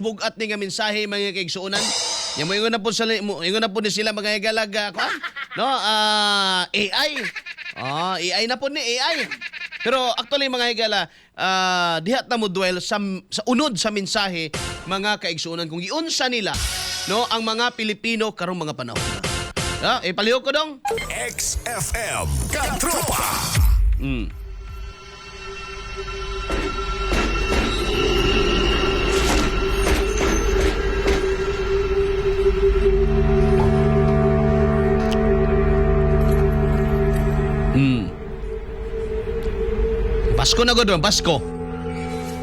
bugat ni nga mensahe mga kaigsuonan. Nya mo ingon na po ni sila mga higalag no AI. AI na po ni AI. Pero actually mga higala diha ta mo dwell sa unod sa mensahe mga kaigsuonan kung giunsa nila no ang mga Pilipino karong mga panahon. Palihog ko dong. XFM Katropa. Pasko na gud, Pasko.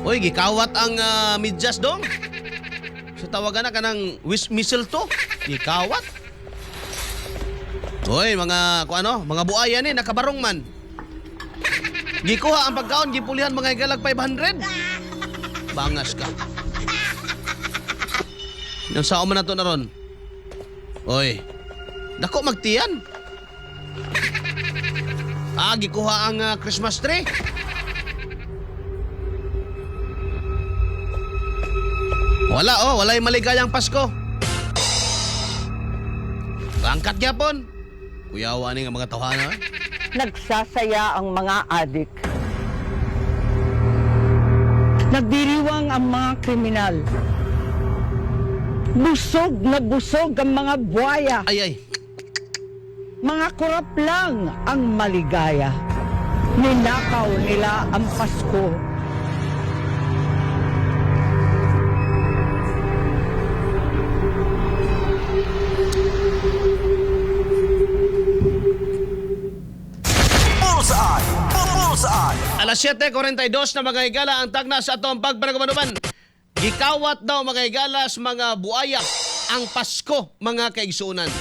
Oy, gikawat ang midyas dong. So tawagan na kanang missile to. Gikawat. Oy, mga mga buaya ni nakabarong man. Gikuha ang pagkaon, gipulihan mga higalag 500. Bangas ka. Yung sao man nato na ron. Oy, dako magtiyan. Gikuha ang Christmas tree. Walay maligayang Pasko. Bangkat gyapon. Kuyawa ni nga mga tawhana. Nagsasaya ang mga adik. Nagdiriwang ang mga kriminal. Busog na busog ang mga buhaya. Ay. Mga kurap lang ang maligaya. Ninakaw nila ang Pasko. Alas 7:42 na mga higala ang tagna sa atong pagpanagabanuban. Gikawat daw mga higala sa mga buaya ang Pasko mga kaigsuonan.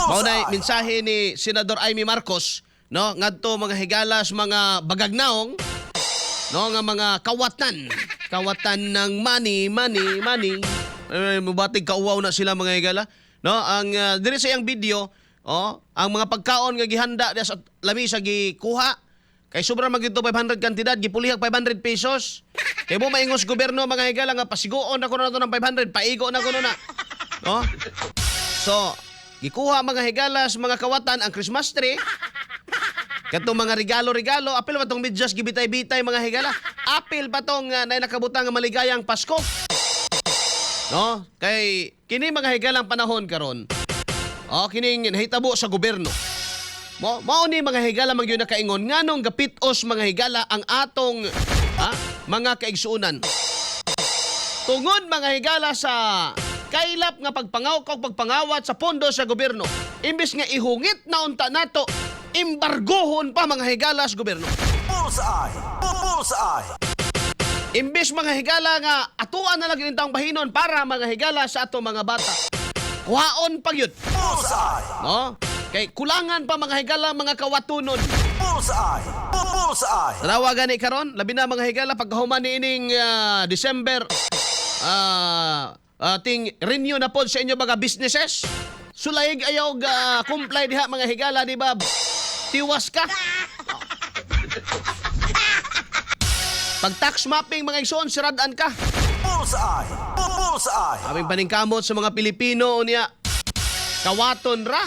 Maunay mensahe ni Senador Amy Marcos no ngadto mga higala sa mga bagagnaong no nga mga kawatan ng money. Mubatig kauwaw na sila mga higala no ang diri sa iyang video. Ang mga pagkaon nga gihanda sa lamisa gikuha kay sobra magito 500 kantidad gipulihag 500 pesos. Kay mo maingos gobyerno mga higala nga pasiguon ako na to ng 500 paigo na kuno na. No? So, gikuha mga higala sa mga kawatan ang Christmas tree. Katong mga regalo, apil pa tong medyas gibitay-bitay mga higala. Apil pa tong nakabutang nga maligayang Pasko. No? Kay kini mga higalang panahon karon. Kining nahitabo sa gobyerno. Mao ni mga higala magyud nakaingon nganong gapitos mga higala ang atong mga kaigsuonan. Tungod mga higala sa kailap nga pagpangawat sa pondo sa gobyerno. Imbis nga ihungit na unta nato, embargohon pa mga higala sa gobyerno. Bullseye. Imbis mga higala nga atuan na lang taong bahinon para mga higala sa ato mga bata. Kuhaon pa yun. No? Kay kulangan pa mga higala mga kawatunon. Tanawagan ni karon, labi na mga higala pagkahuman ni ining December ting renew na pod sa inyo mga businesses. Sulaig ayaw comply diha mga higala di ba? Tiwas ka. Pag tax mapping mga igsoon siradan ka. Aming paningkamot sa mga Pilipino niya. Kawaton ra.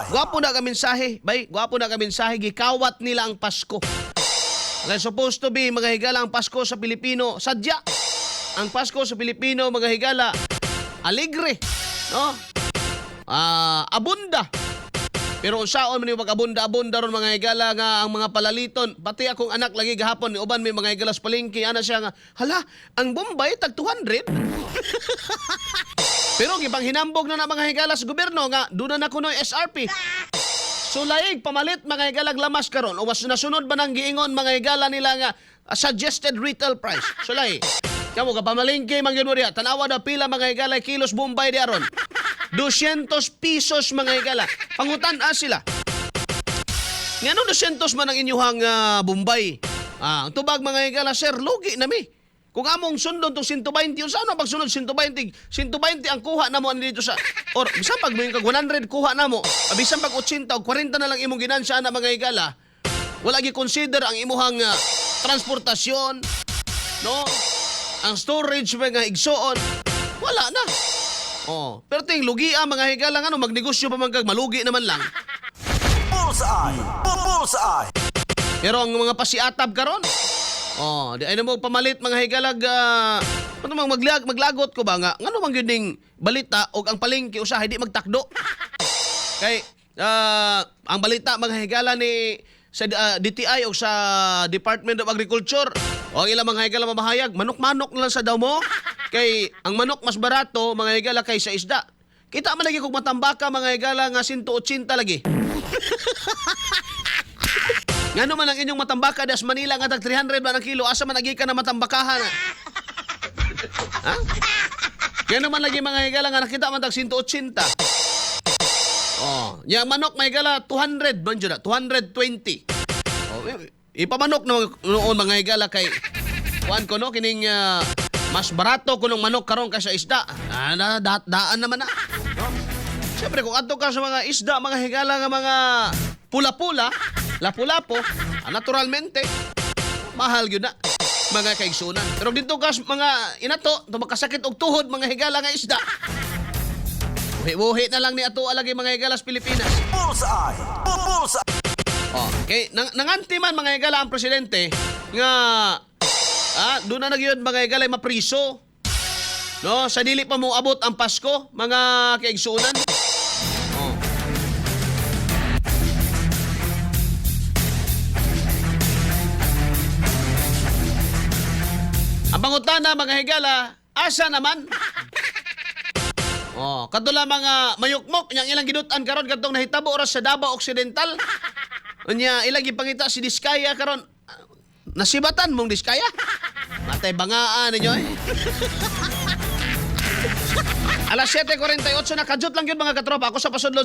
Gwapo na ka mensahe. Gwapo na ka mensahe. Gikawat nila ang Pasko. Kaya supposed to be mga higala ang Pasko sa Pilipino. Sadya. Ang Pasko sa Pilipino mga higala. Alegre. No? Abunda. Pero unsaon man yung mag-abunda-abunda ron mga higala nga ang mga palaliton. Pati akong anak lagi gahapon ni uban may mga higala sa palengke ana siya nga, hala, ang Bombay tag 200. Pero gipanghinambog na mga higala sa gobyerno nga doon na kuno SRP. So laig pamalit mga higalag lamas karon o was nasunod ba nang giingon mga higala nila nga suggested retail price. So laig kamo ka pamalengke man gyud mo diha tanawa na pila mga higala kilos Bombay di aron. 200 pesos mga higala. Pangutan-a sila. Ngano 200 man ang inyuhang Bombay? Ang tubag mga higala, sir, lugi na mi. Kung among sundon itong 120, saan na pagsunod 120? 120 ang kuha na mo dito sa... Or, bisan pag may 100 kuha na mo, bisan pag 80 o 40 na lang imong ginansya na mga higala, wala gi-consider ang imuhang transportasyon, no? Ang storage ba nga igsoon, wala na. Oh, pero ting lugi mga higala ano, magnegosyo pa man kag malugi naman lang. Bullseye! Bullseye! Pero ang mga pasiatab karon, oh, di ay na mo pamalit mga higalag, ano mang maglagot ko ba nga, ngano man gyud ning balita og ang palengke usahay di magtakdo. Kay ang balita mga higala ni sa DTI o sa Department of Agriculture o ang ilang mga higala mamahayag, manok-manok na lang sa daw mo. Kay ang manok mas barato mga higala kaysa isda. Kita man lagi kung matambaka mga higala nga 180 lagi. Ngano man ang inyong matambaka das Manila nga tag 300 ba ang kilo, asa man lagi ka na matambakahan? Ha? Ngano man lagi mga higala nga nakita man tag 180. Oh, yang manok may higala 200 man jud, 220. Oh, ipamanok no noon mga higala kay kuan ko no kining mas barato kunong manok karon kaysa isda. Daan naman na. No? Siyempre kung adto ka sa mga isda, mga higala nga mga pula-pula, lapu-lapo, naturalmente, mahal yun na, mga kaigsunan. Pero dito ka mga inato, makasakit og tuhod, mga higala nga isda. Buhi-buhi na lang ni ato alagi mga higalas Pilipinas. Bullseye! Bullseye! Oh, okay, nanganti man mga higala ang presidente nga doon na nagyod mga higala mapriso. No, sa dili pa mo abot ang Pasko, mga kaigsunan. Oh. Ang pangutana mga higala, asa naman? Oh, kadto mga mayukmok yang ilang gidutan karon kadtong nahitabo oras sa Davao Occidental. Unya ilang gipangita si Diskaya karon. Nasibatan mong Diskaya? Matay bangaan ninyo eh. Alas 7:48 na, kadyot lang yun mga katropa. Ako sa pasudlod